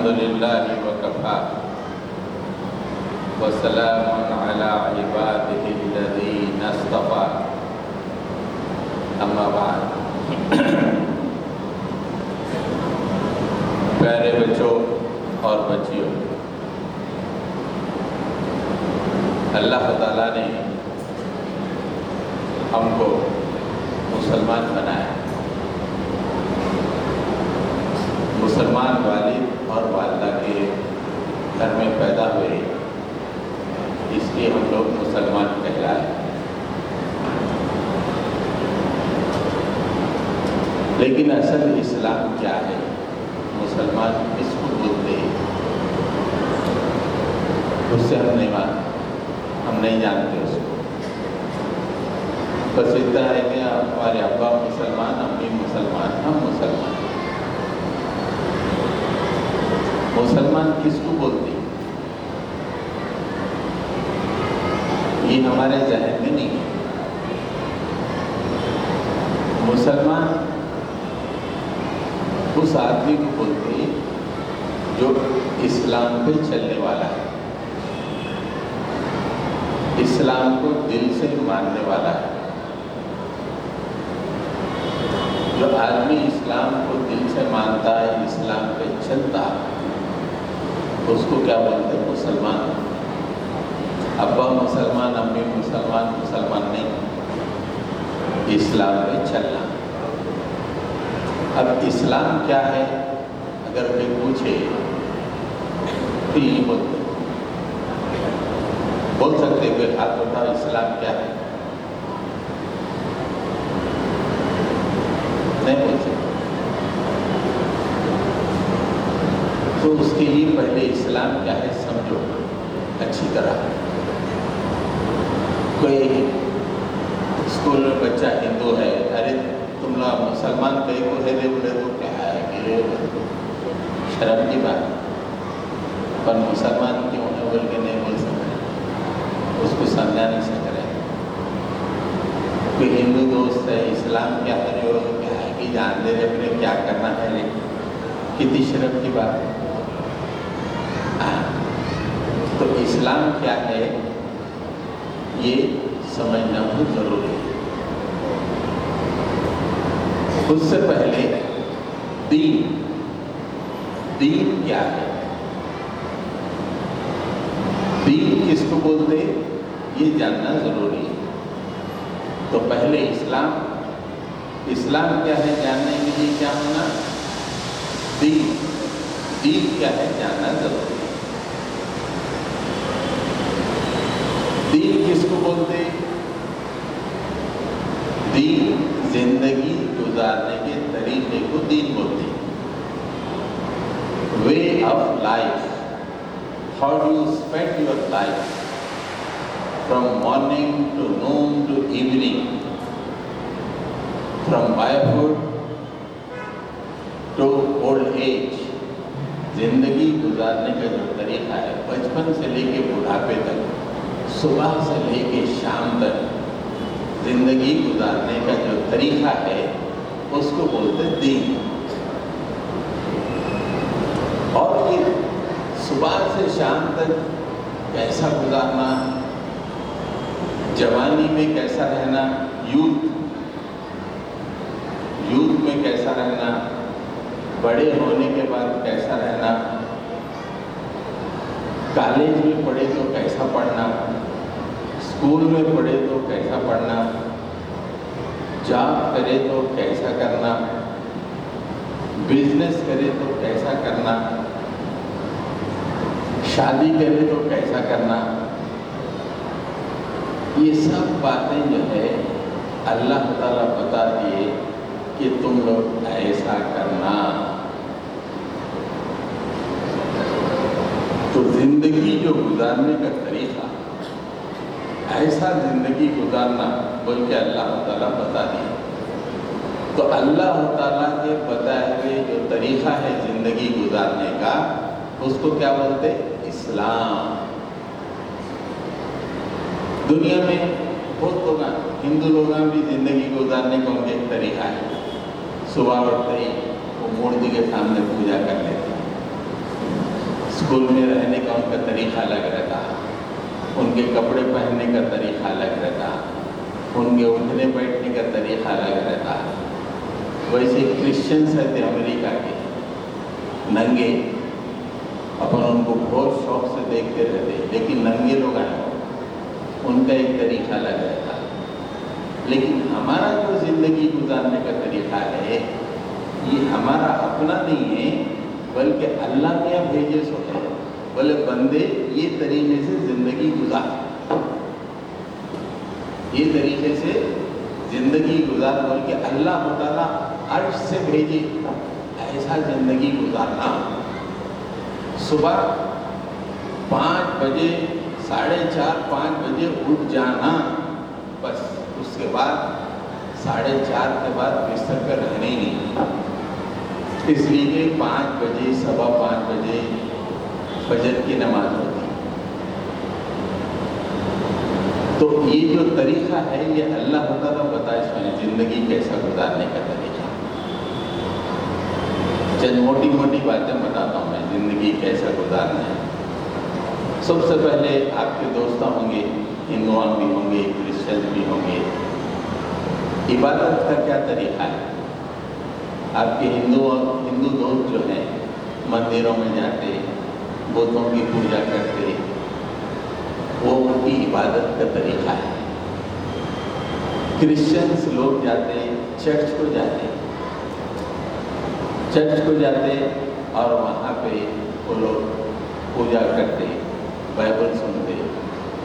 الحمد لله وكفى وسلام على عباده الذين اصطفى اما بعد پیارے بچوں اور بچیوں، اللہ تعالیٰ نے ہم کو مسلمان بنایا۔ مسلمان والد اور والدہ کے گھر میں پیدا ہوئے، اس لیے ہم لوگ مسلمان کہلائے۔ لیکن اصل اسلام کیا ہے؟ مسلمان کس کو بولتے ہیں؟ اس سے ہم نہیں جانتے اس کو۔ بس اتنا ہے کہ ہمارے ابا مسلمان، امی مسلمان، ہم مسلمان۔ مسلمان کس کو بولتے ہیں؟ یہ ہمارے ذہن میں نہیں ہے۔ مسلمان اس آدمی کو بولتے ہیں جو اسلام پہ چلنے والا ہے، اسلام کو دل سے ماننے والا ہے۔ جو آدمی اسلام کو دل سے مانتا ہے، اسلام پہ چلتا ہے، اس کو کیا بولتے ہیں؟ مسلمان۔ ابا مسلمان، امی مسلمان، مسلمان نہیں، اسلام پہ چلنا۔ اب اسلام کیا ہے اگر کوئی پوچھے تو یہ بول سکتے کوئی ہاتھ اٹھاؤ، اسلام کیا ہے؟ نہیں بول سکتے۔ تو اس کے لیے پہلے اسلام کیا ہے سمجھو اچھی طرح۔ کوئی اسکول میں بچہ ہندو ہے، ارے تم لوگ مسلمان کہیں کو ہے دے بولے تو کیا ہے کہ شرم کی بات، پر مسلمان کیوں ہے بول کے نہیں بول سکتے، اس کو سمجھا نہیں سک رہے۔ کوئی ہندو دوست ہے، اسلام کیا ہے جو کیا ہے کہ جان دے رہے اپنے کیا کرنا ہے، کتنی شرم کی بات ہے۔ تو اسلام کیا ہے یہ سمجھنا بہت ضروری ہے۔ اس سے پہلے دین کیا ہے، دین کس کو بولتے یہ جاننا ضروری ہے۔ تو پہلے اسلام کیا ہے جاننے کے لیے کیا ہونا؟ دین کیا ہے جاننا ضروری ہے۔ دین کس کو بولتے؟ دین زندگی گزارنے کے طریقے کو دین بولتے ہیں۔ Way of life, how do you spend your life from morning to noon to evening, from boyhood to old age. زندگی گزارنے کا جو طریقہ ہے بچپن سے لے کے بڑھاپے تک، صبح سے لے کے شام تک زندگی گزارنے کا جو طریقہ ہے اس کو بولتے دین۔ اور یہ صبح سے شام تک کیسا گزارنا، جوانی میں کیسا رہنا، یوتھ میں کیسا رہنا، بڑے ہونے کے بعد کیسا رہنا، کالج میں پڑھے تو کیسا پڑھنا، اسکول میں پڑھے تو کیسا پڑھنا، جاب کرے تو کیسا کرنا، بزنس کرے تو کیسا کرنا، شادی کرے تو کیسا کرنا۔ یہ سب باتیں جو ہے اللہ تعالیٰ بتا دیے کہ تم لوگ ایسا کرنا۔ تو زندگی جو گزارنے کا طریقہ، ایسا زندگی گزارنا بول کے اللہ تعالیٰ بتا دیا۔ تو اللہ تعالیٰ کے بتائے ہوئے جو طریقہ ہے زندگی گزارنے کا، اس کو کیا بولتے؟ اسلام۔ دنیا میں بہت لوگ، ہندو لوگ بھی زندگی گزارنے کا ان کا ایک طریقہ ہے، صبح اٹھتے ہی وہ مورتی کے سامنے پوجا کر لیتے ہیں، اسکول میں رہنے کا ان کا طریقہ الگ رہتا، ان کے کپڑے پہننے کا طریقہ الگ رہتا، ان کے اٹھنے بیٹھنے کا طریقہ الگ رہتا۔ ویسے کرسچنس رہتے امریکہ کے ننگے، اپن ان کو بہت شوق سے دیکھتے رہتے، لیکن ننگے لوگ آئے ان کا ایک طریقہ الگ رہتا۔ لیکن ہمارا جو زندگی گزارنے کا طریقہ ہے یہ ہمارا اپنا نہیں ہے، بلکہ اللہ نے بھیجے سو ہے، بولے بندے یہ طریقے سے زندگی گزار، یہ طریقے سے زندگی گزار، بلکہ اللہ تعالیٰ عرش سے بھیجے ایسا زندگی گزارنا۔ صبح 5 بجے 4:30 5 بجے اٹھ جانا، بس اس کے بعد 4:30 کے بعد بستر پہ رہنے ہی نہیں، اس لیے کہ 5 بجے 5:15 بجے فجر کی نماز ہوتی۔ تو یہ جو طریقہ ہے یہ اللہ تعالیٰ بتائے اس میں زندگی کیسا گزارنے کا طریقہ۔ چند موٹی موٹی باتیں بتاتا ہوں میں، زندگی کیسا گزارنا ہے۔ سب سے پہلے آپ کے دوست ہوں گے، ہندوؤں بھی ہوں گے، کرسچن بھی ہوں گے۔ عبادت کا کیا طریقہ ہے؟ آپ کے ہندو دوست جو ہیں مندروں میں جاتے، بتوں کی پوجا کرتے، وہ ان کی عبادت کا طریقہ ہے۔ کرسچنس لوگ جاتے چرچ کو جاتے اور وہاں پہ وہ لوگ پوجا کرتے، بائبل سنتے،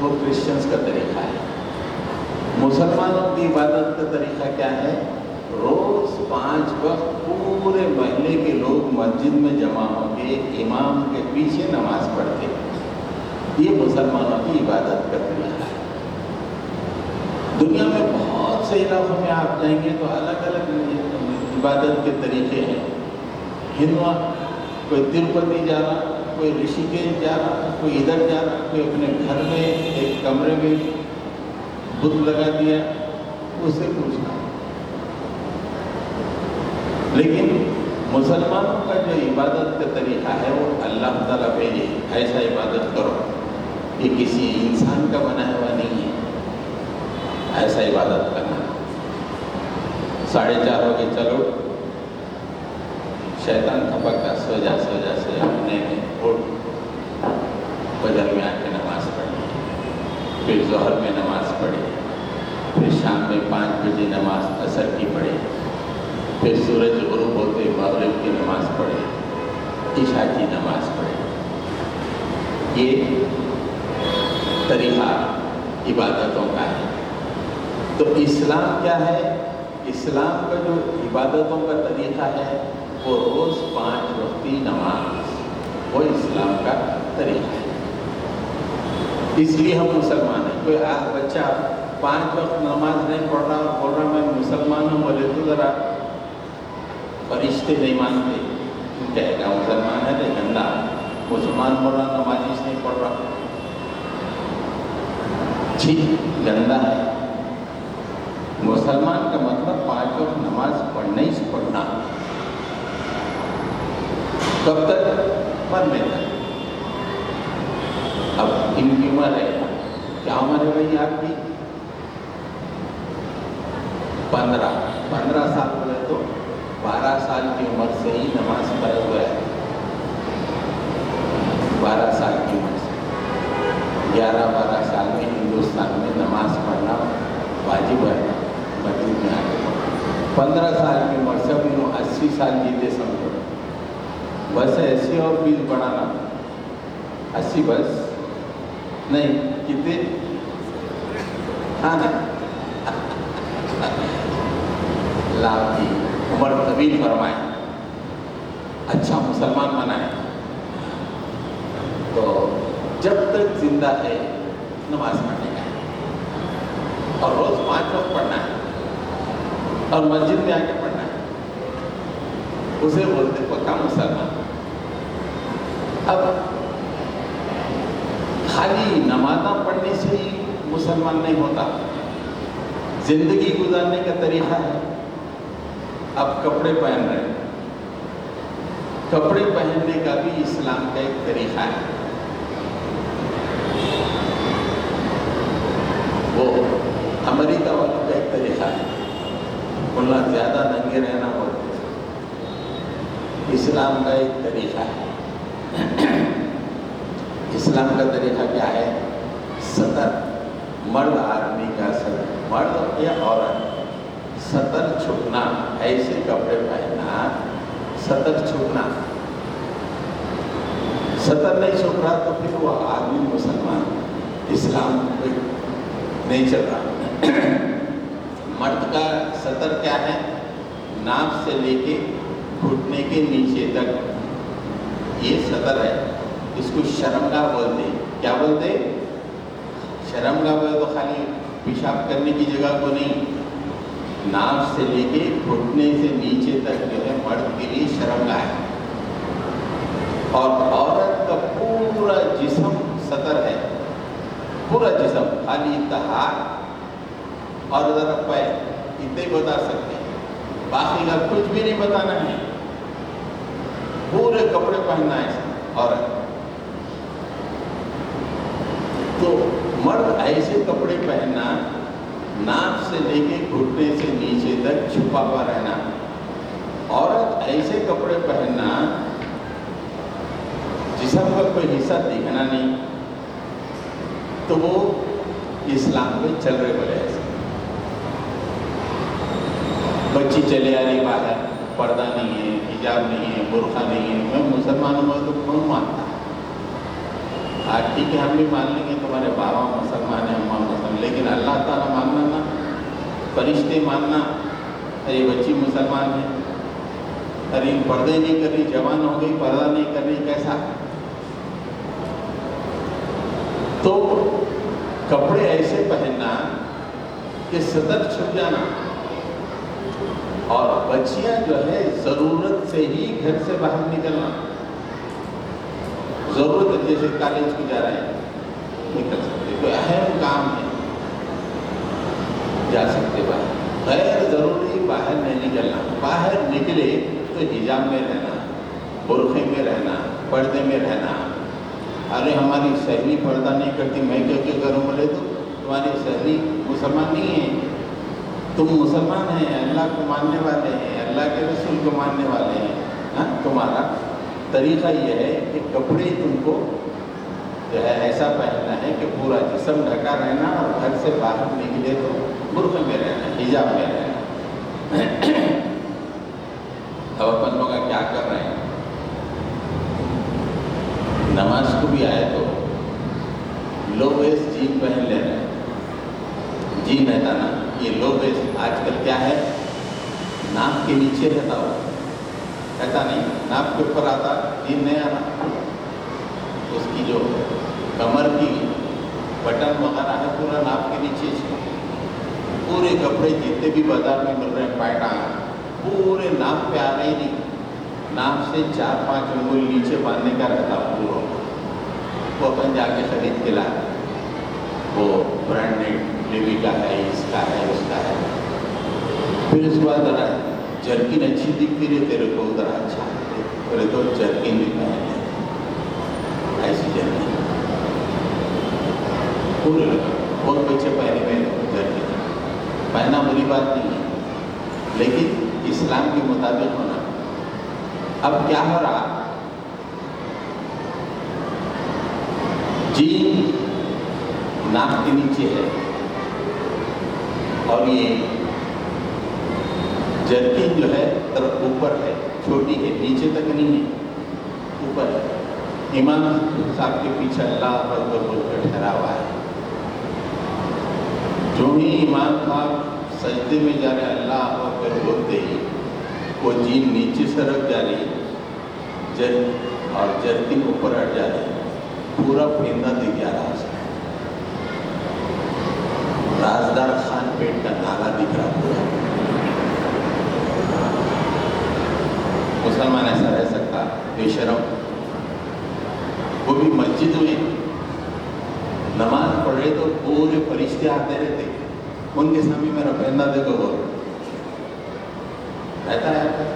وہ کرسچنس کا طریقہ ہے۔ مسلمانوں کی عبادت کا طریقہ کیا ہے؟ روز 5 وقت پورے محلے کے لوگ مسجد میں جمع ہو کے امام کے پیچھے نماز پڑھتے، یہ مسلمانوں کی عبادت کا طریقہ ہے۔ دنیا میں بہت سے علاقوں میں آپ جائیں گے تو الگ الگ عبادت کے طریقے ہیں۔ ہندو کوئی تروپتی جا رہا، کوئی رشیکیش جا رہا، کوئی ادھر جا رہا، کوئی اپنے گھر میں ایک کمرے میں بت لگا دیا، اسے پوچھنا۔ لیکن مسلمانوں کا جو عبادت کا طریقہ ہے وہ اللہ تعالیٰ بھیجے ایسا عبادت کرو، یہ کسی انسان کا بنایا ہوا نہیں ہے، ایسا عبادت کرنا۔ 4:30 ہو گئے، چلو شیطان تھپکتا، سو جا سے اپنے اٹھ، فجر میں آ کے نماز پڑھی، پھر ظہر میں نماز پڑھی، پھر شام میں 5 بجے نماز عصر کی پڑھی، پھر سورج غروب ہوتے مغرب کی نماز پڑھی، عشاء کی نماز پڑھی۔ یہ طریقہ عبادتوں کا ہے۔ تو اسلام کیا ہے؟ اسلام کا جو عبادتوں کا طریقہ ہے وہ روز 5 وقتی نماز، وہ اسلام کا طریقہ ہے۔ اس لیے ہم مسلمان ہیں۔ کوئی بچہ 5 وقت نماز نہیں پڑھ رہا، بول رہا میں مسلمان ہوں، بولے تو ذرا فرشتے نہیں مانتے، کہے گا مسلمان ہے تو گندا، مسلمان بول رہا نمازی نہیں پڑھ رہا، ٹھیک گندا ہے۔ مسلمان کا مطلب 5 وقت نماز پڑھنا ہی پڑھنا، کب تک؟ مرنے تک۔ اب ان کی عمر ہے، کیا عمر ہے بھائی آپ کی؟ 15 سال بولے تو 12 سال کی عمر سے ہی نماز پڑھے ہوئے ہے، 12 سال کی عمر سے 11-12 سال میں ہندوستان میں نماز پڑھنا واجب ہے، مسجد میں آ کے 15 سال کی عمر سے 80 سال جیتے سمجھو، بس 80 اور 20 بڑھانا، 80 بس نہیں کتنے، ہاں نا، لاکھ کی عمر طویل فرمائے، اچھا مسلمان بنائے۔ تو جب تک زندہ ہے نماز پڑھنے کا ہے، اور روز 5 وقت پڑھنا ہے، اور مسجد میں آ کے پڑھنا ہے، اسے بولتے پکا مسلمان۔ اب خالی نمازاں پڑھنے سے ہی مسلمان نہیں ہوتا، زندگی گزارنے کا طریقہ ہے۔ اب کپڑے پہن رہے ہیں، کپڑے پہننے کا بھی اسلام کا ایک طریقہ ہے. وہ امریکہ والوں کا ایک طریقہ ہے، بولنا زیادہ ننگے رہنا بولتے. اسلام کا ایک طریقہ ہے. اسلام کا طریقہ کیا ہے؟ سطر، مرد آدمی کا سطر، مرد یا عورت، سطر چھپنا، ایسے کپڑے پہننا، سطر چھپنا. سطر نہیں چھپ رہا تو پھر وہ آدمی مسلمان، اسلام نہیں چل رہا. مرد کا سطر کیا ہے؟ ناف سے لے کے گھٹنے کے نیچے تک، یہ سطر ہے. اس کو شرمگاہ بولتے ہیں. کیا بولتے؟ شرمگاہ بولے تو خالی پیشاب کرنے کی جگہ کو نہیں، ناف سے لے کے گھٹنے سے نیچے تک جو ہے مرد کے لیے شرمگاہ ہے. اور عورت کا پورا جسم سطر ہے، پورا جسم، خالی ہاتھ اور ذرا پیر، اتنے ہی بتا سکتے ہیں، باقی کا کچھ بھی نہیں بتانا ہے. پورے کپڑے پہننا ہے عورت. تو مرد ایسے کپڑے پہننا، ناک سے لے کے گھٹنے سے نیچے تک چھپا ہوا رہنا. عورت ایسے کپڑے پہننا جسم کا کوئی حصہ دکھنا نہیں. تو وہ اسلام میں چل رہے بولے. ایسے بچی چلے آ رہی باہر، پردہ نہیں ہے، حجاب نہیں ہے، برقع نہیں ہے. میں مسلمان ہوں تو کون مانتا ہے؟ آج ٹھیک ہے ہم بھی مان لیں گے تمہارے بابا مسلمان ہیں، اماں مسلمان، لیکن اللہ تعالیٰ ماننا نا، فرشتے ماننا، ارے بچی مسلمان ہے، ارے پردے نہیں کر رہی، جوان ہو گئی پردہ نہیں کر رہی، کیسا؟ تو کپڑے ایسے پہننا کہ سطر چھپ جانا. اور بچیاں جو ہے ضرورت سے ہی گھر سے باہر نکلنا. ضرورت، جیسے کالج کو جا رہے ہیں نکل سکتے، کوئی اہم کام ہے جا سکتے باہر. غیر ضروری باہر نہیں نکلنا. باہر نکلے تو حجاب میں رہنا، برقعے میں رہنا، پردے میں رہنا. ارے ہماری سہیلی پردہ نہیں کرتی، میں کیا کروں؟ بولے تو تمہاری سہیلی مسلمان نہیں ہے، تم مسلمان ہیں، اللہ کو ماننے والے ہیں، اللہ کے رسول کو ماننے والے ہیں. تمہارا طریقہ یہ ہے کہ کپڑے تم کو جو ہے ایسا پہننا ہے کہ پورا جسم ڈھکا رہنا، اور گھر سے باہر نکلے تو برقعے میں رہنا، حجاب میں رہنا. اب اپن لوگ کیا کر رہے ہیں؟ نماز کو بھی آئے تو لو ویسٹ جین پہن لے رہے ہیں. جین رہتا نا، یہ لو ویسٹ آج کل کیا ہے؟ ناک کے نیچے رہتا ہو، رہتا نہیں، ناک کے اوپر آتا، جین نہیں آتا. اس کی جو کمر کی بٹن وغیرہ ہے پورا ناک کے نیچے سے. پورے کپڑے جتنے بھی بازار میں مل رہے ہیں پائٹان، پورے ناک پہ آ رہے ہی نہیں. ناک سے 4-5 انگل نیچے باندھنے کا رہتا پورا. وہ اپن جا کے خرید کے لائے، وہ برانڈیڈ لیوی کا ہے، اس کا ہے، اس کا ہے. پھر اس کے بعد ذرا جرکن اچھی دکھتی رہی تیرے کو، ذرا اچھا بولے تو جرکن بھی پہن لے. ایسی جرکن پورے بہت بچے پہنے ہوئے جرکن پہنا بری بات نہیں ہے، لیکن اسلام کے مطابق ہونا. اب کیا ہو رہا؟ جین ناک کے نیچے ہے، اور یہ جرکن جو ہے طرف اوپر ہے، چھوٹی ہے، نیچے تک نہیں ہے، اوپر ہے. امام صاحب کے پیچھے اللہ اکبر بول کر ٹھہرا ہوا ہے. جو ہی امام صاحب سجدے میں جا رہے اللہ اکبر بولتے ہی وہ جین نیچے سے رکھ جا رہی ہے، اور جرکن اوپر ہٹ جا رہی ہے. پورا پھیندا دکھ جا رہا ہے. رازدار خان پیٹ کا نالا دکھ رہا پورا. مسلمان ایسا رہ سکتا؟ بے شرم. وہ بھی مسجد میں نماز پڑھ رہے تو پورے فرشتے آتے رہتے، ان کے سامنے میرا پہننا دیکھو وہ رہتا ہے.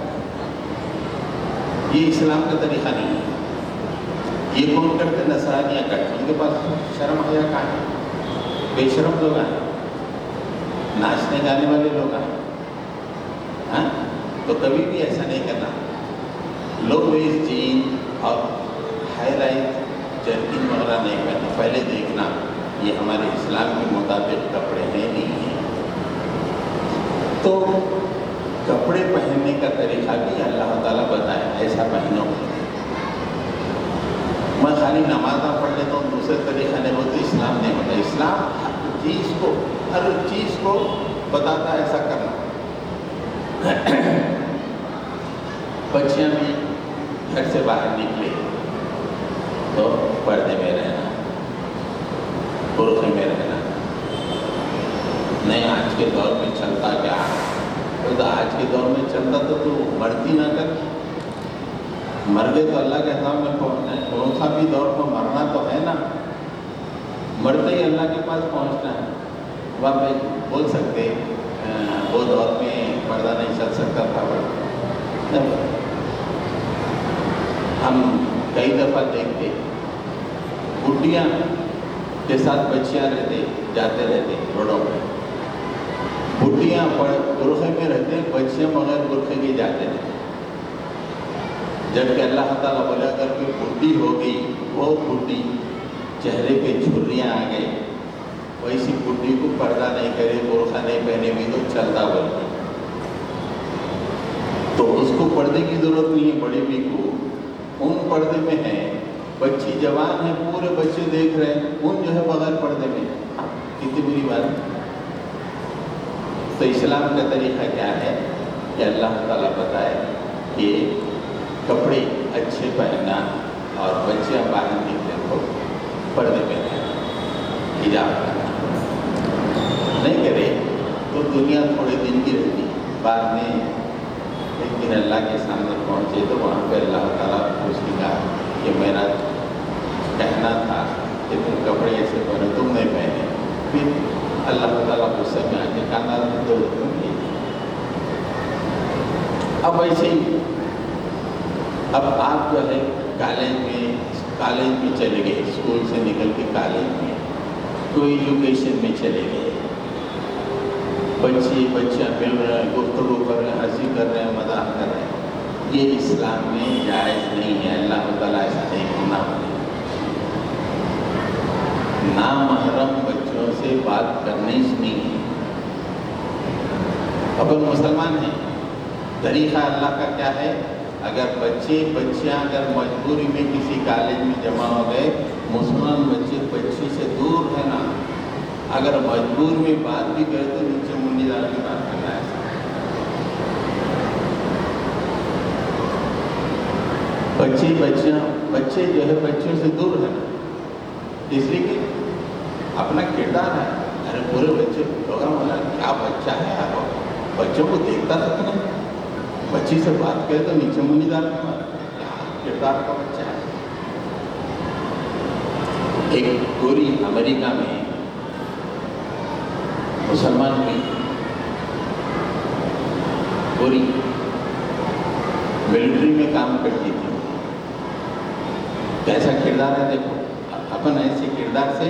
یہ اسلام کا طریقہ نہیں ہے. یہ کون کرتے؟ نصرانیاں کرتے. ان کے پاس شرم حیا کہاں ہے؟ بے شرم لوگ ہیں، ناچنے گانے والے لوگ ہیں. ہاں تو کبھی بھی ایسا نہیں کرنا. لو ویسٹ جین اور ہائی لائٹ جرکن وغیرہ نہیں کرنا. پہلے دیکھنا یہ ہمارے اسلام کے مطابق کپڑے ہیں نہیں ہیں. تو کپڑے پہننے کا طریقہ بھی اللہ تعالیٰ بتائے ایسا پہنو. میں خالی نمازہ پڑھ لیتا ہوں دوسرے طریقہ نہیں ہوتا. اسلام نہیں ہوتا. اسلام ہر چیز کو بتاتا ہے ایسا کرنا. بچیاں بھی گھر سے باہر نکلے تو پردے میں رہنا، برقعے میں رہنا. نہیں آج کے دور میں چلتا کیا؟ تو آج کے دور میں چلتا تو مرتی نہ کر. مر گئے تو اللہ کے حساب میں پہنچنا ہے. کون سا بھی دور کو مرنا تو ہے نا. مرتے ہی اللہ کے پاس پہنچنا ہے. وہ بول سکتے وہ دور میں پردہ نہیں چل سکتا تھا. ہم کئی دفعہ دیکھتے بڈیاں کے ساتھ بچیاں جاتے رہتے روڈوں پہ. بڈیاں برقعے میں رہتے، بچیاں بغیر برقعے کے جاتے رہتے. جبکہ اللہ تعالیٰ بولا اگر کوئی بڈی ہو گئی، وہ بڈی چہرے پہ جھریاں آ گئی، ویسی بڈی کو پردہ نہیں کرے، برقعہ نہیں پہنے بھی تو چلتا بولتے. تو اس کو پردے کی ضرورت نہیں ہے. بڑی بھی کو ان پردے میں ہے. بچی جوان ہے، پورے بچے دیکھ رہے ہیں، ان جو ہے بغیر پردے میں. کتنی بری بات ہے. تو اسلام کا طریقہ کیا ہے کہ اللہ تعالیٰ بتائے کہ کپڑے اچھے پہننا اور بچیاں باہر نکلے تو پردے میں رہنا، حجاب کرنا. نہیں کرے تو دنیا تھوڑے دن کی رہتی. بعد میں ایک دن اللہ کے سامنے پہنچے تو وہاں پہ اللہ تعالیٰ پوچھے گا کہ میرا کہنا تھا کہ تم کپڑے ایسے پہنے، تم نہیں پہنے. پھر اللہ تعالیٰ غصے میں آ کے کہنا تو اب ایسے ہی اب آپ جو ہے کالج میں چلے گئے، اسکول سے نکل کے کالج میں کوئی ایجوکیشن میں چلے گئے. بچیاں مل رہے ہیں، گفتگو کر رہے ہیں، ہنسی کر رہے ہیں، مذاق کر رہے ہیں. یہ اسلام میں جائز نہیں ہے. اللہ تعالیٰ ایسا نہیں کرنا. نامحرم بچوں سے بات کرنی نہیں ہے. اپن مسلمان ہیں. طریقہ اللہ کا کیا ہے؟ اگر بچیاں اگر مجبوری میں کسی کالج میں جمع ہو گئے، مسلمان بچی سے دور رہنا. اگر مجبور میں بات بھی کرے تو نیچے منڈی دار کی بات کرنا ہے. بچے جو ہے بچوں سے دور رہنا. اس لیے کہ اپنا کردار ہے. ارے پورے بچے پروگرام والا کیا بچہ ہے، آپ بچوں کو دیکھتا تھا کہ نہیں. بچی سے بات کرے تو نیچے منڈی دار کی بات، کیا کردار کا بچہ ہے. ایک گوری امریکہ میں مسلمان کی گوری ملٹری میں کام کرتی تھی. کیسا کردار ہے دیکھو. اپن ایسے کردار سے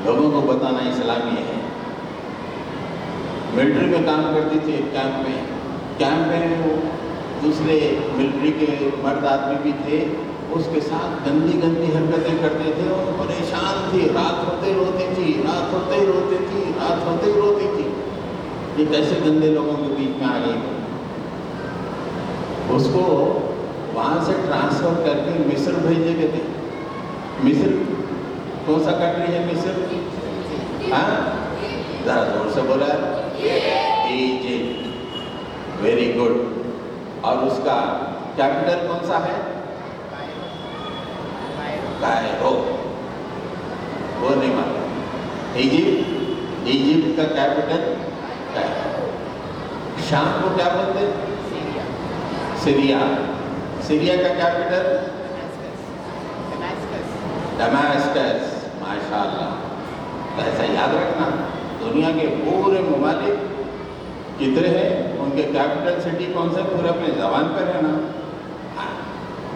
لوگوں کو بتانا اسلامی ہے. ملٹری میں کام کرتی تھی. کیمپ میں وہ دوسرے ملٹری کے مرد آدمی بھی تھے، اس کے ساتھ گندی حرکتیں کرتے تھے اور پریشان تھی. رات ہوتے روتی تھی. یہ کیسے گندے لوگوں کے بیچ میں آ گئی. اس کو وہاں سے ٹرانسفر کر کے مصر بھیجے گئے تھے. مصر کون سا کنٹری ہے؟ مصر، ہاں ذرا زور سے بولا. ایجپٹ. Very good. اور اس کا کیپٹل کون سا ہے؟ کائرو. وہ نہیں معلوم. ایجپٹ کا کیپٹل کائرو. شام کو کیا بولتے ہیں؟ سیریا. سیریا کا کیپٹل ڈماسکس. ماشاء اللہ. ایسا یاد رکھنا. دنیا کے پورے ممالک کتنے ہیں، ان کے کیپٹل سٹی کون سے پورے اپنے زبان پر ہے نا.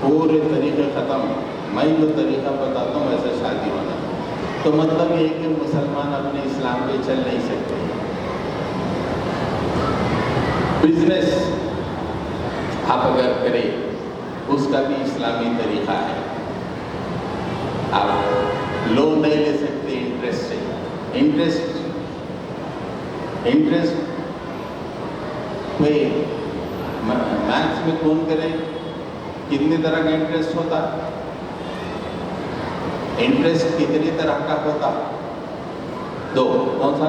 پورے طریقے ختم، میں جو طریقہ بتاتا ہوں ویسے شادی ہونا، تو مطلب یہ ہے کہ مسلمان اپنے اسلام پہ چل نہیں سکتے۔ بزنس آپ اگر کریں اس کا بھی اسلامی طریقہ ہے، آپ لون نہیں لے سکتے انٹرسٹ سے، انٹرسٹ کوئی میتھس میں کون کرے کتنی طرح کا انٹرسٹ ہوتا، انٹرسٹ کتنی طرح کا ہوتا؟ دو، کون سا؟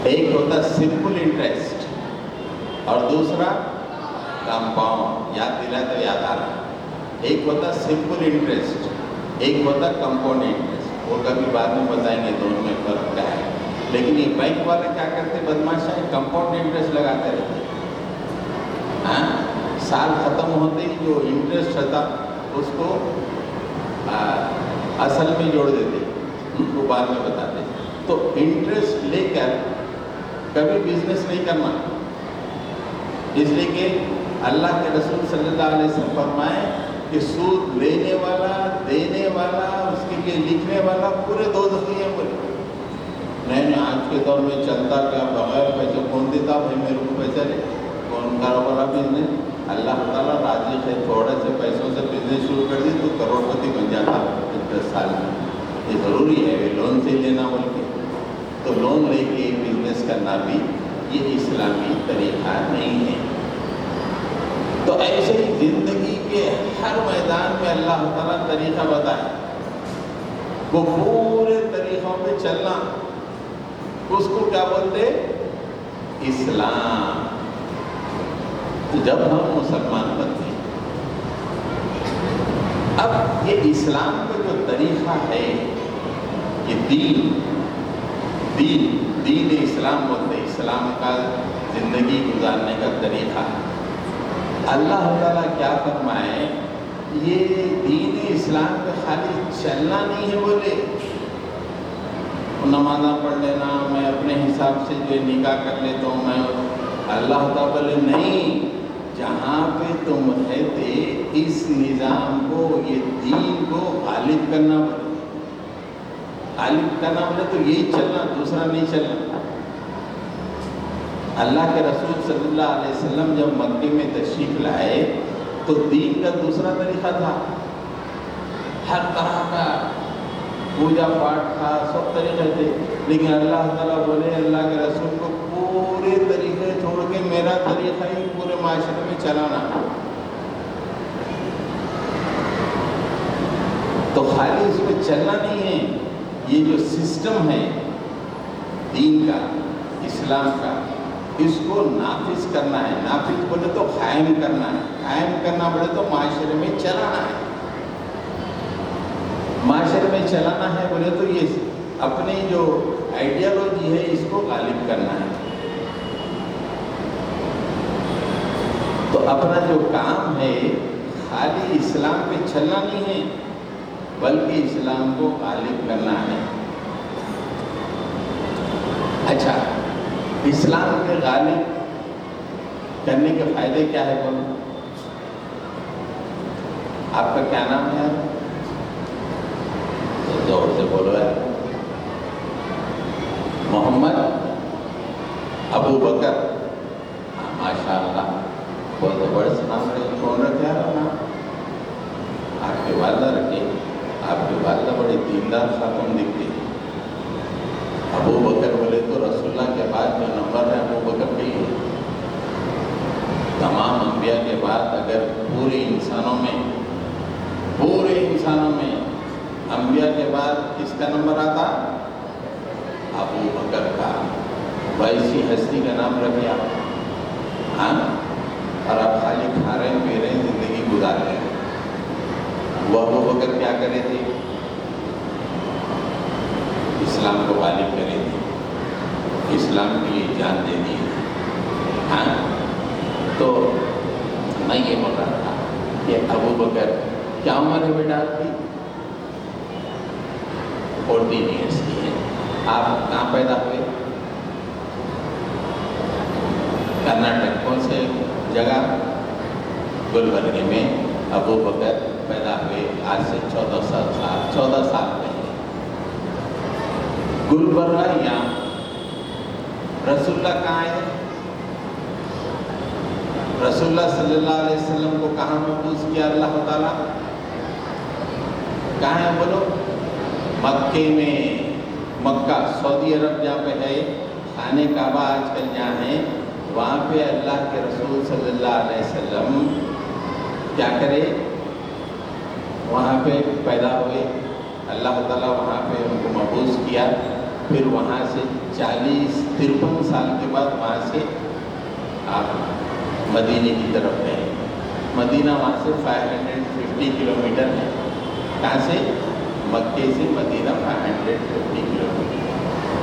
ایک ہوتا سمپل انٹرسٹ اور دوسرا کمپاؤنڈ، یاد دلا تو یاد آ رہا۔ ایک ہوتا سمپل انٹرسٹ، ایک ہوتا کمپاؤنڈ انٹرسٹ، وہ کبھی بعد میں بتائیں گے دونوں میں فرق کیا ہے۔ لیکن یہ بینک والے کیا کرتے بدماشائی، کمپاؤنڈ انٹرسٹ لگاتے رہتے، سال ختم ہوتے ہی جو انٹرسٹ ہوتا اس کو اصل میں جوڑ دیتے، وہ بعد میں بتاتے۔ تو انٹرسٹ لے کر کبھی بزنس نہیں کرنا، اس لیے کہ اللہ کے رسول صلی اللہ علیہ وسلم فرمائے کہ سود لینے والا، دینے والا، اس کے لیے لکھنے والا پورے دو دفعے بولے۔ نہیں آج کے دور میں چلتا کیا، بغیر پیسے کون دیتا بھائی میرے کو پیسے لے، کون کاروبار بزنس؟ اللہ تعالیٰ راضی ہے، تھوڑے سے پیسوں سے بزنس شروع کر دی تو کروڑپتی بن جاتا 10 سال میں۔ یہ ضروری ہے لون سے لینا بول کے، تو لون لے کے بزنس کرنا بھی یہ اسلامی طریقہ نہیں ہے۔ تو ایسے ہی زندگی کے ہر میدان میں اللہ تعالیٰ طریقہ بتائے، وہ پورے طریقوں پہ چلنا، اس کو کیا بولتے؟ اسلام۔ تو جب ہم مسلمان بنتے ہیں، اب یہ اسلام کا جو طریقہ ہے، یہ دین اسلام بولتے ہیں، اسلام کا زندگی گزارنے کا طریقہ۔ اللہ تعالیٰ کیا فرمائے، یہ دین اسلام پہ خالی چلنا نہیں ہے بولے نمازاں پڑھ لینا، میں اپنے حساب سے جو نکاح کر لیتا ہوں میں، اللہ تعالیٰ بولے نہیں، جہاں پہ تم رہتے اس نظام کو، یہ دین کو غالب کرنا بولے، غالب کرنا بولے تو یہی چلنا، دوسرا نہیں چلنا۔ اللہ کے رسول صلی اللہ علیہ وسلم جب مکے میں تشریف لائے تو دین کا دوسرا طریقہ تھا، ہر طرح کا پوجا پاٹ تھا، سب طریقے تھے، لیکن اللہ تعالیٰ بولے اللہ کے رسول کو پورے طریقے چھوڑ کے میرا طریقہ ہی پورے معاشرے میں چلانا۔ تو خالی اس میں چلنا نہیں ہے، یہ جو سسٹم ہے دین کا، اسلام کا، اس کو نافذ کرنا ہے۔ نافذ بولے تو قائم کرنا ہے، قائم کرنا بولے تو معاشرے میں چلانا ہے، معاشرے میں چلانا ہے بولے تو یہ اپنی جو آئیڈیالوجی ہے اس کو غالب کرنا ہے۔ تو اپنا جو کام ہے خالی اسلام پہ چلنا نہیں ہے بلکہ اسلام کو غالب کرنا ہے۔ اچھا، اسلام کے غالب کرنے کے فائدے کیا ہے بولو؟ آپ کا کیا نام ہے؟ تو زور سے بولو یار۔ محمد ابو بکر، ماشاء اللہ، بہت زبردست نام ہے، کون رکھے آپ نام؟ آپ کے والدہ رکھے، آپ کی والدہ بڑی دیندار خاتون دکھتی ہے۔ ابو بکر بولے تو رسول اللہ کے بعد جو نمبر ہے ابو بکر کے ہی ہے۔ تمام انبیاء کے بعد اگر پورے انسانوں میں انبیاء کے بعد کس کا نمبر آتا؟ ابو بکر کا۔ ویسی ہستی کا نام رکھے آپ، ہاں، اور آپ خالی کھا رہے ہیں، پی رہے ہیں، زندگی گزار رہے ہیں۔ وہ ابو بکر کیا کرے تھے؟ اسلام کو غالب کرے تھے، اسلام کے لیے جان دے دی، ہاں۔ تو میں یہ بول رہا تھا کہ ابو بکر کیا عمر ہے بیٹا آپ کی؟ 14 ایئرس کی ہے۔ آپ کہاں پیدا ہوئے؟ کرناٹک، کون سے جگہ گلبرگے میں ابو بکر پیدا ہوئے آج سے 14 سال پہلے. گلبرگہ یہاں رسول اللہ کہاں ہے؟ رسول اللہ صلی اللہ علیہ وسلم کو کہاں مبعوث کیا اللہ تعالیٰ؟ کہاں ہے بولو؟ مکے میں. مکہ سعودی عرب جہاں پہ ہے، خانہ کعبہ آج کل جہاں ہے، وہاں پہ اللہ کے رسول صلی اللہ علیہ وسلم کیا کرے؟ وہاں پہ پیدا ہوئے. اللہ تعالیٰ وہاں پہ ان کو مبعوث کیا. پھر وہاں سے 53 سال کے بعد وہاں سے آپ مدینے کی طرف گئے. مدینہ وہاں سے 550 کلومیٹر ہے. کہاں سے؟ مکے سے مدینہ 550 کلومیٹر.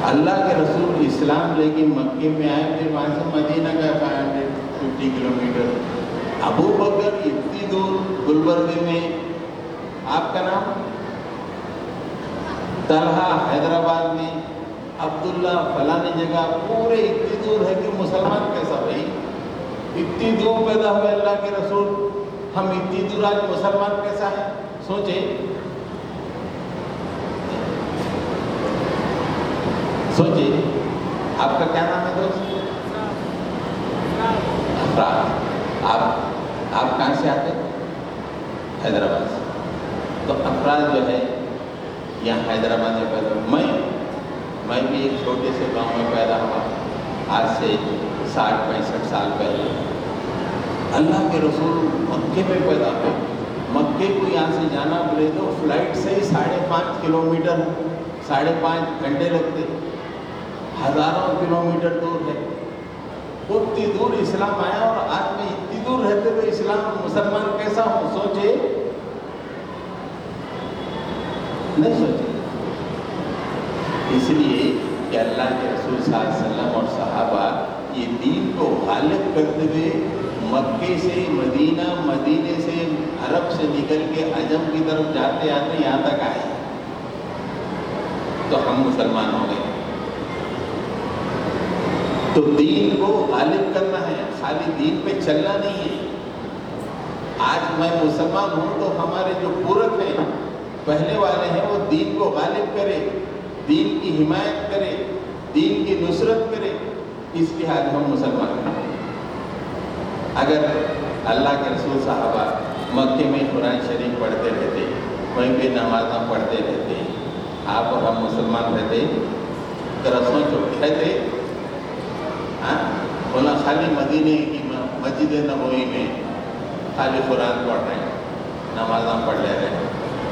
اللہ کے رسول اسلام لے کے مکے میں آئے، پھر وہاں سے مدینہ گئے 550 کلومیٹر. ابو بکر اتنی دور گلبرگے میں. آپ کا نام؟ طلحہ حیدرآباد میں، عبداللہ فلانی جگہ، پورے اتنی دور ہے کہ مسلمان کیسا بھائی؟ اتنی دور پیدا ہوئے اللہ کے رسول، ہم اتنی دور آج مسلمان کیسا ہے؟ سوچے. سوچے. آپ کا کیا نام ہے دوست؟ افراد. آپ کہاں سے آتے؟ حیدرآباد سے. تو افراد جو ہے یہاں حیدرآباد میں پیدا ہوا. میں بھی ایک چھوٹے سے گاؤں میں پیدا ہوا آج سے 60-65 سال پہلے. اللہ کے رسول مکے میں پیدا ہوئے. مکے کو یہاں سے جانا بولے تو فلائٹ سے ہی 5.5 کلومیٹر، 5.5 گھنٹے لگتے. ہزاروں کلومیٹر دور ہے. اتنی دور اسلام آیا، اور آج میں اتنی دور رہتے ہوئے اسلام مسلمان کیسا ہوں؟ سوچے. نہیں سوچے. اس لیے کہ اللہ کے رسول صلی اللہ علیہ وسلم اور صحابہ یہ دین کو غالب کرتے ہوئے مکے سے مدینہ، مدینے سے عرب سے نکل کے عجم کی طرف جاتے آتے یہاں تک آئے، تو ہم مسلمان ہو گئے. تو دین کو غالب کرنا ہے، خالی دین پہ چلنا نہیں ہے. آج میں مسلمان ہوں تو ہمارے جو پورک ہیں، پہلے والے ہیں، وہ دین کو غالب کرے، دین کی حمایت کرے، دین کی نصرت کرے. اس لحاظ ہم مسلمان ہیں. اگر اللہ کے رسول صحابہ مکے میں قرآن شریف پڑھتے رہتے، وہیں پہ نمازاں پڑھتے رہتے، آپ اور ہم مسلمان رہتے، ذرا سوچو کہتے بولا خالی مدینے کی مسجد نبوی میں خالی قرآن پڑھ رہے ہیں، نمازاں پڑھ لے رہے ہیں،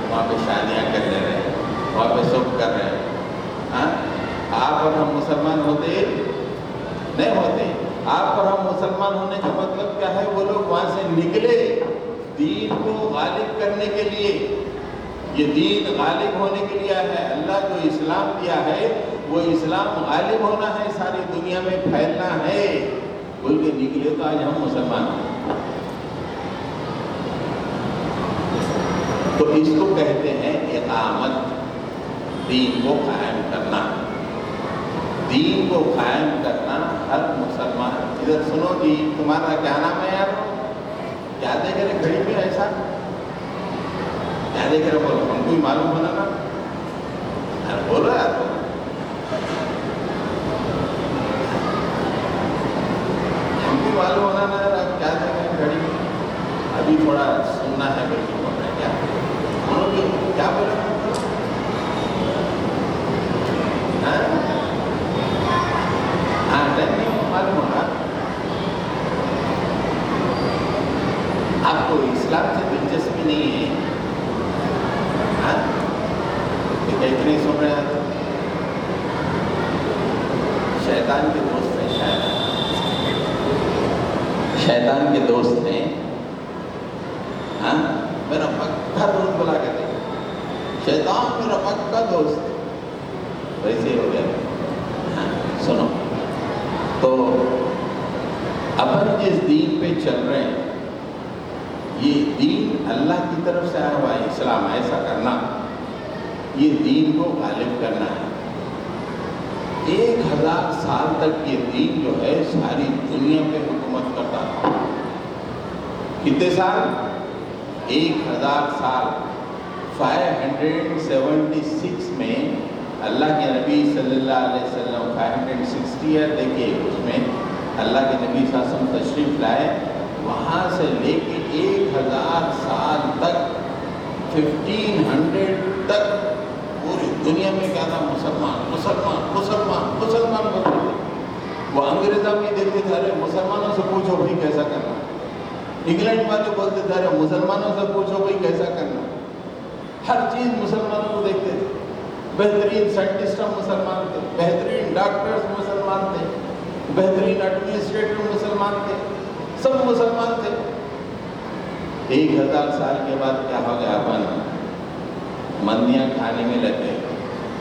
وہاں پہ شادیاں کر لے رہے ہیں، وہاں پہ سب کر رہے ہیں. آپ اور ہم مسلمان ہوتے نہیں ہوتے. آپ اور ہم مسلمان ہونے کا مطلب کیا ہے؟ وہ لوگ وہاں سے نکلے دین کو غالب کرنے کے لیے. یہ دین غالب ہونے کے لیے ہے. اللہ جو اسلام دیا ہے وہ اسلام غالب ہونا ہے، ساری دنیا میں پھیلنا ہے بول کے نکلے. تو آج ہم مسلمان ہیں. تو اس کو کہتے ہیں اقامت، دین کو قائم کرنا. دین کو قائم کرنا ہر مسلمان. ادھر سنو جی، تمہارا کیا نام ہے یار؟ کیا دیکھ رہے گھڑی میں ایسا؟ کیا دیکھ رہے؟ بولو، ہم کو ہی معلوم ہونا نا. بولو یار، ہم کو معلوم ہونا نا. کیا دیکھ رہے گھڑی میں؟ ابھی تھوڑا سننا ہے بالکل. بول رہے کیا کیا بولے؟ معلوم ہونا. آپ کو اسلام سے دلچسپی نہیں ہے؟ اتنے سن رہے ہیں. شیطان کے دوست ہیں، شیطان کے دوست ہیں. میرا پکا دوست بلا کے دے. شیطان میرا پکا دوست. ویسے ہو گیا. سنو، تو اپن جس دین پہ چل رہے ہیں، یہ دین اللہ کی طرف سے آیا ہوا ہے. اسلام ایسا کرنا، یہ دین کو غالب کرنا ہے. 1000 سال تک یہ دین جو ہے ساری دنیا پہ حکومت کرتا تھا. کتنے سال؟ 1000 سال 576 میں اللہ کے نبی صلی اللہ علیہ وسلم 560 ہے، دیکھیے اس میں اللہ کے نبی صلی اللہ علیہ وسلم تشریف لائے، وہاں سے لے کے 1000 سال تک 1500 تک پوری دنیا میں کیا تھا؟ مسلمان مسلمان مسلمان مسلمان بولتے تھے۔ وہ انگریزوں میں دیکھتے تھے ارے مسلمانوں سے پوچھو بھائی کیسا کرنا، انگلینڈ والے بولتے تھے ارے مسلمانوں سے پوچھو بھائی کیسا کرنا، ہر چیز مسلمانوں کو دیکھتے تھے۔ بہترین سائنٹسٹ مسلمان تھے، بہترین ڈاکٹرز مسلمان تھے، بہترین ایڈمنسٹریٹر مسلمان تھے، سب مسلمان تھے۔ 1000 سال کے بعد کیا ہو گیا؟ اپن مندیاں کھانے میں لگ گئے،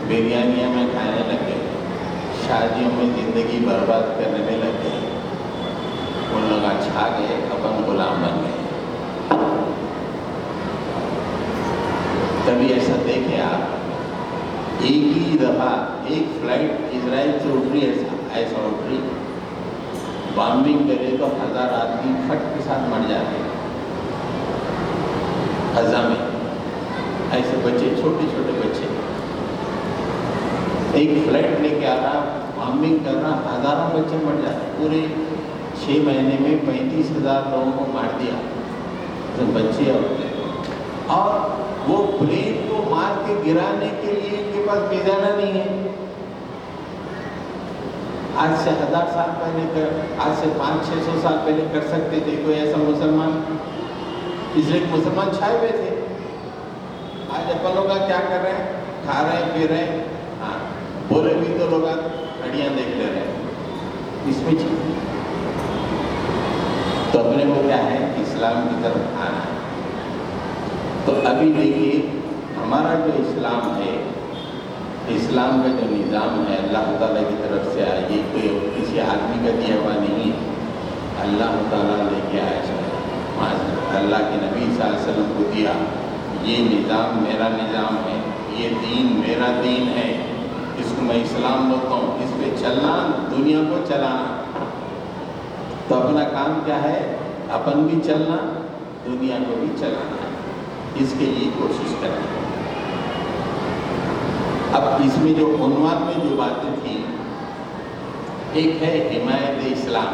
بریانیاں میں کھانے لگ گئے، شادیوں میں زندگی برباد کرنے میں لگ گئے، ان لوگ چھا گئے، اپن غلام بن گئے۔ کبھی ایسا دیکھیں آپ، ایک ہی دفعہ ایک فلائٹ اسرائیل سے اٹھ رہی، ایسا اٹھ رہی، بامبنگ کرے تو 1000 آدمی پھٹ کے ساتھ مر جاتے ہیں غزہ میں، ایسے بچے، چھوٹے چھوٹے بچے، ایک فلائٹ لے کے آ رہا، بامبنگ کر رہا، ہزاروں بچے مر جاتے، پورے 6 مہینے میں 35,000 لوگوں کو مار دیا، بچے اور وہ پلین کو مار کے گرانے کے لیے ان کے پاس میزانہ نہیں ہے۔ آج سے 1000 سال پہلے آج سے 500-600 سال پہلے کر سکتے تھے کوئی ایسا مسلمان؟ اسرائیل مسلمان چھائے ہوئے تھے۔ آج اپن لوگ کیا کر رہے ہیں؟ کھا رہے ہیں، پی رہے ہیں، ہاں بولے بھی تو لوگ ہڈیاں دیکھ لے رہے ہیں، اس میں چیز تو اپنے کو کیا ہے؟ اسلام کی طرف آنا ہے۔ تو ابھی دیکھیے ہمارا جو اسلام ہے، اسلام کا جو نظام ہے اللہ تعالیٰ کی طرف سے آیا، یہ کوئی کسی آدمی کا دیا ہوا نہیں، اللہ تعالیٰ لے کے آیا ہے، اللہ کے نبی صلی اللہ علیہ وسلم کو دیا۔ یہ نظام میرا نظام ہے، یہ دین میرا دین ہے، اس کو میں اسلام بولتا ہوں، اس پہ چلنا، دنیا کو چلانا۔ تو اپنا کام کیا ہے؟ اپن بھی چلنا، دنیا کو بھی چلانا ہے، اس کے لیے کوشش کریں۔ اب اس میں جو عنوان میں جو باتیں تھیں، ایک ہے حمایت اسلام۔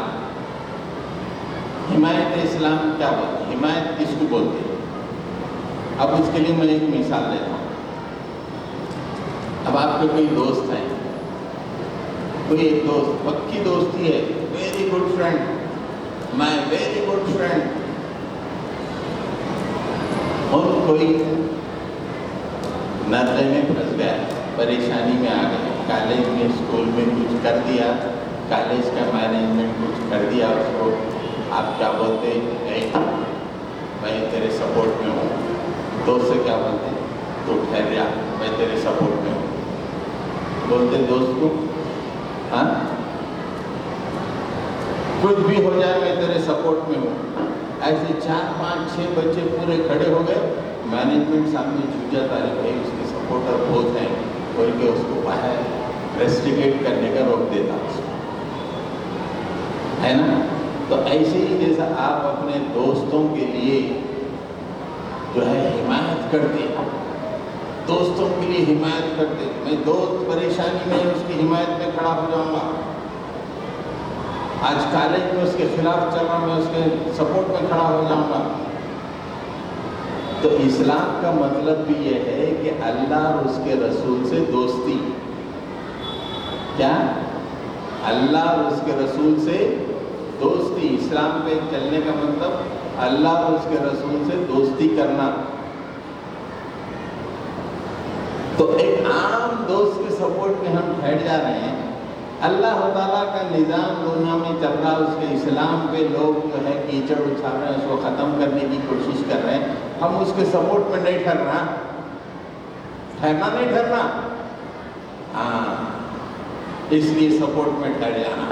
حمایت اسلام کیا بولتے ہیں؟ حمایت کس کو بولتے ہیں؟ اب اس کے لیے میں ایک مثال دیتا ہوں۔ اب آپ کے کوئی دوست ہیں، کوئی ایک دوست، پکی دوستی ہے، very good friend, my very good friend, اور کوئی نردے میں پھنس گیا، پریشانی میں آ گئے، کالج میں اسکول میں کچھ کر دیا، کالج کا مینجمنٹ کچھ کر دیا اس کو، آپ کیا بولتے ہیں؟ میں تیرے سپورٹ میں ہوں۔ دوست سے کیا بولتے ہیں؟ تو ٹھہر جا، میں تیرے سپورٹ میں ہوں، بولتے دوست کو، ہاں کچھ بھی ہو جائے میں تیرے سپورٹ میں ہوں۔ ایسے 4 5 6 بچے پورے کھڑے ہو گئے، مینجمنٹ سامنے جھک جاتا ہے، بھائی اس کے سپورٹر بہت ہیں، بول کے اس کو باہر ریسٹریگیٹ کرنے کا روک دیتا ہے نا۔ تو ایسے ہی جیسا آپ اپنے دوستوں کے لیے جو ہے حمایت کرتے ہیں، دوستوں کے لیے حمایت کرتے، میں دوست پریشانی میں اس کی حمایت میں کھڑا ہو جاؤں گا، آج کالج میں اس کے خلاف چل رہا، میں اس کے سپورٹ میں کھڑا ہو جاؤں گا۔ تو اسلام کا مطلب بھی یہ ہے کہ اللہ اور اس کے رسول سے دوستی، کیا؟ اللہ اور اس کے رسول سے دوستی۔ اسلام پہ چلنے کا مطلب اللہ اور اس کے رسول سے دوستی کرنا۔ تو ایک عام دوست کے سپورٹ میں ہم ٹھہر جا رہے ہیں، اللہ تعالیٰ کا نظام دنیا میں چل رہا، اس کے اسلام پہ لوگ جو ہے کیچڑ اچھال رہے ہیں، اس کو ختم کرنے کی کوشش کر رہے ہیں، ہم اس کے سپورٹ میں نہیں ٹھہرنا، نہیں ٹھہرنا، ہاں اس لیے سپورٹ میں ٹھہر جانا۔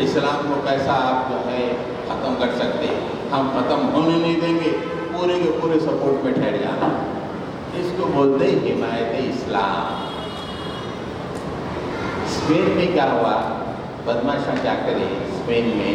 اسلام کو کیسا آپ جو ہے ختم کر سکتے، ہم ختم ہونے نہیں دیں گے، پورے کے پورے سپورٹ میں ٹھہر جانا، اس کو بولتے ہیں حمایت اسلام۔ اسپین میں کیا ہوا؟ بدماشاں کیا کرے، اسپین میں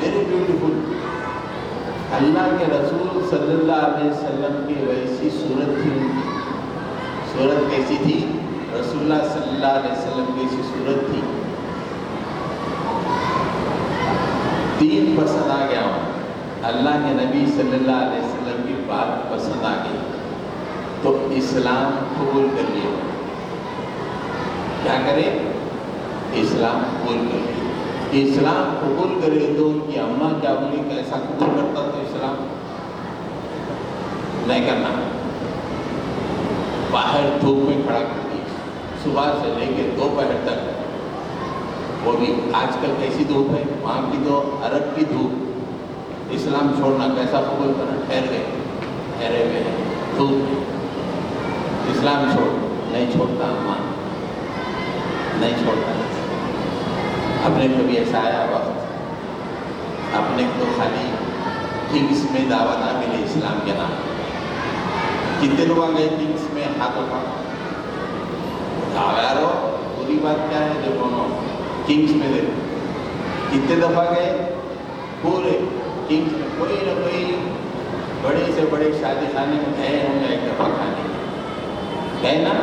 ویری بیوٹیفل. اللہ کے رسول صلی اللہ علیہ وسلم کی ویسی صورت تھی. ان کی صورت کیسی تھی؟ رسول اللہ صلی اللہ علیہ وسلم کی ایسی صورت تھی. دین پسند آ گیا ہوں, اللہ کے نبی صلی اللہ علیہ وسلم کی بات پسند آ گئی تو اسلام قبول کر لیا. کیا کرے؟ اسلام قبول کر لیا. اسلام قبول کرے تو ان کی اماں کیا بولی کہ ایسا قبول کرتا تو اسلام نہیں کرنا. باہر دھوپ میں کھڑا کر دی صبح سے لے کے دوپہر تک. وہ بھی آج کل کیسی دھوپ ہے, وہاں کی تو عرب کی دھوپ. اسلام چھوڑنا کیسا قبول کرنا؟ ٹھہرے ہوئے ہیں دھوپ میں. اسلام چھوڑ نہیں چھوڑتا, اماں نہیں چھوڑتا. اپنے کبھی ایسا آیا وقت اپنے کو خالی کنگس میں دعوت نہ ملے اسلام کے نام. کتنے لوگ آ گئے کنگس میں؟ ہاتھ اٹھا. یارو پوری بات کیا ہے؟ دیکھو کنگس میں دیکھو کتنے دفعہ گئے پورے کنگس میں. کوئی نہ کوئی بڑے سے بڑے شادی خانے میں گئے ہوں گے ایک دفعہ کھانے گئے نا.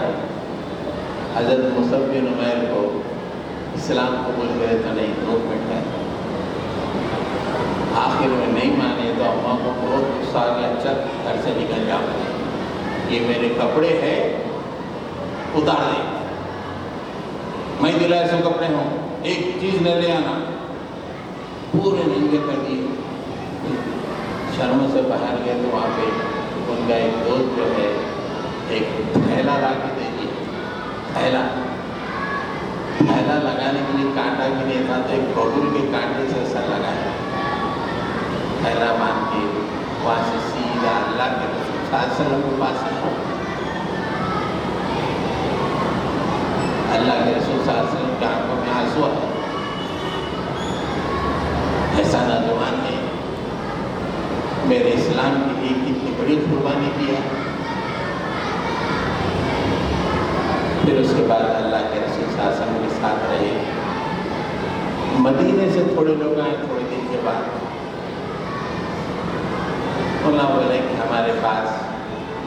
حضرت مصعب بن عمیر کو اسلام قبول کرے تو نہیں, 2 منٹ ہے. آخر میں نہیں مانے تو اماں کو بہت غصہ آ گیا. چل گھر سے نکل جاؤ, یہ میرے کپڑے ہیں اتار دے. میں دلائے سو کپڑے ہوں, ایک چیز نہ لے آنا. پورے ننگے کر دیے. شرم سے باہر گئے تو وہاں پہ ان کا ایک دوست جو ہے ایک تھیلا لا کے دے دیا. تھیلا لگانے کے لیے کانٹا بھی نہیں تھا تو ایک ببول کے کانٹے سے سر لگایا. تھیلا باندھ کے وہاں سے سیدھا اللہ کے رسول صلی اللہ علیہ وسلم کے پاس گیا. اللہ کے رسول صلی اللہ علیہ وسلم کی آنکھوں میں آنسو آئے. ایسا نوجوان نے میرے اسلام کے لیے کتنی بڑی قربانی کی ہے. پھر اس کے بعد اللہ کے رسول صلی اللہ علیہ وسلم کے ساتھ رہے. مدینے سے تھوڑے لوگ آئے تھوڑے دن کے بعد. اللہ بولے کہ ہمارے پاس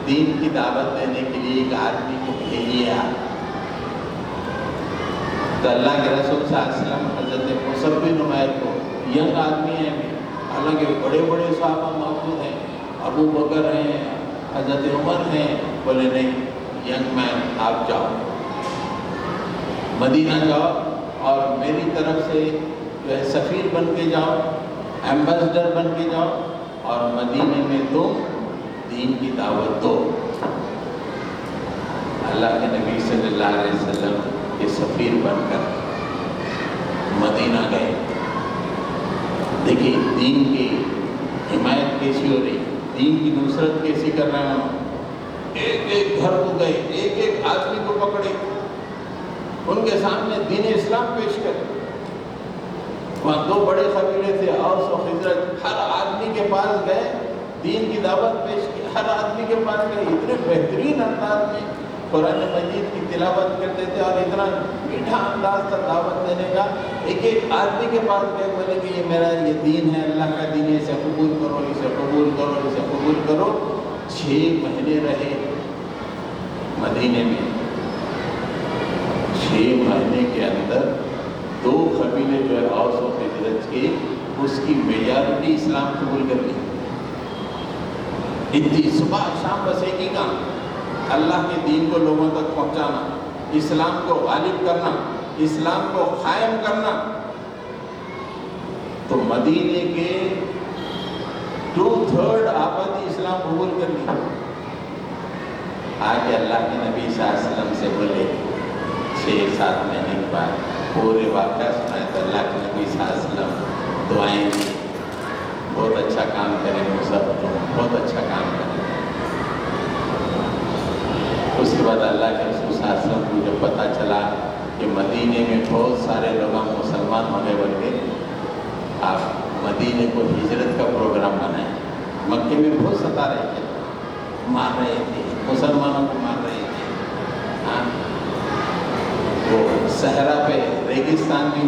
دین کی دعوت دینے کے لیے ایک آدمی کو بھیجیے آپ. تو اللہ کے رسول صلی اللہ علیہ وسلم حضرت مصعب بن عمیر کو, ینگ آدمی ہے, حالانکہ بڑے بڑے صحابہ موجود ہیں, ابو بکر ہیں, حضرت عمر ہیں, بولے نہیں ینگ مین آپ جاؤ مدینہ جاؤ اور میری طرف سے جو ہے سفیر بن کے جاؤ, ایمبیسڈر بن کے جاؤ اور مدینے میں تم دین کی دعوت دو. اللہ کے نبی صلی اللہ علیہ وسلم کے سفیر بن کر مدینہ گئے. دیکھیے دین کی حمایت کیسی ہو رہی, دین کی نصرت کیسی کر رہے ہیں. ایک ایک گھر کو گئے, ایک ایک آدمی کو پکڑے, ان کے سامنے دین اسلام پیش کرے. وہاں 2 بڑے قبیلے تھے, اوس و خزرج. ہر آدمی کے پاس گئے, دین کی دعوت پیش کی. ہر آدمی کے پاس گئے, اتنے بہترین انداز میں قرآن مجید کی تلاوت کرتے تھے اور اتنا میٹھا انداز تھا دعوت دینے کا. ایک ایک آدمی کے پاس گئے, بولے کہ یہ میرا یہ دین ہے, اللہ کا دین ہے, اسے قبول کرو, اسے قبول کرو, اسے قبول کرو. 6 مہینے رہے مدینے میں. 6 مہینے کے اندر 2 قبیلے جو ہے اوس و خزرج کے, اس کی میجارٹی اسلام قبول کر لی. اتنی صبح شام بس ایک ہی کام, اللہ کے دین کو لوگوں تک پہنچانا, اسلام کو غالب کرنا, اسلام کو قائم کرنا. تو مدینے کے 2/3 آبادی اسلام قبول کر لی. آگے اللہ کے نبی صلی اللہ علیہ وسلم سے بولے 6-7 مہینے کے بعد پورے واقعہ سنائے تو اللہ کے نبی صلی اللہ علیہ وسلم دعائیں دی, بہت اچھا کام کریں مصعب, بہت اچھا کام کریں. اس کے بعد اللہ کے رسول صلی اللہ علیہ وسلم کو جب پتہ چلا کہ مدینے میں بہت سارے لوگ مسلمان ہونے والے, آپ مدینے کو ہجرت کا پروگرام بنائیں. مکے میں بہت ستا رہے تھے, مار رہے تھے, مسلمانوں کو مار رہے تھے. ہاں وہ صحرا پہ ریگستان میں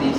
30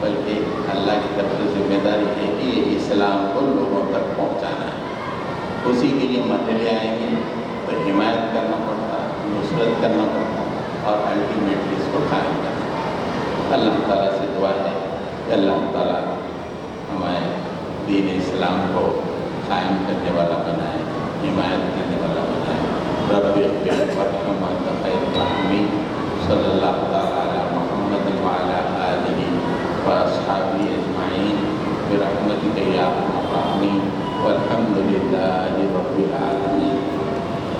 بلکہ اللہ کی طرف سے ذمہ داری ہے کہ یہ اسلام کو لوگوں تک پہنچانا ہے. اسی کے لیے مسئلے آئیں گے تو حمایت کرنا پڑتا، نصرت کرنا پڑتا اور الٹیمیٹلی اس کو قائم کرنا. اللہ تعالیٰ سے دعا ہے کہ اللہ تعالیٰ ہمارے دین اسلام کو قائم کرنے والا بنائے، حمایت کرنے والا بنائے. رب اغفر وارحم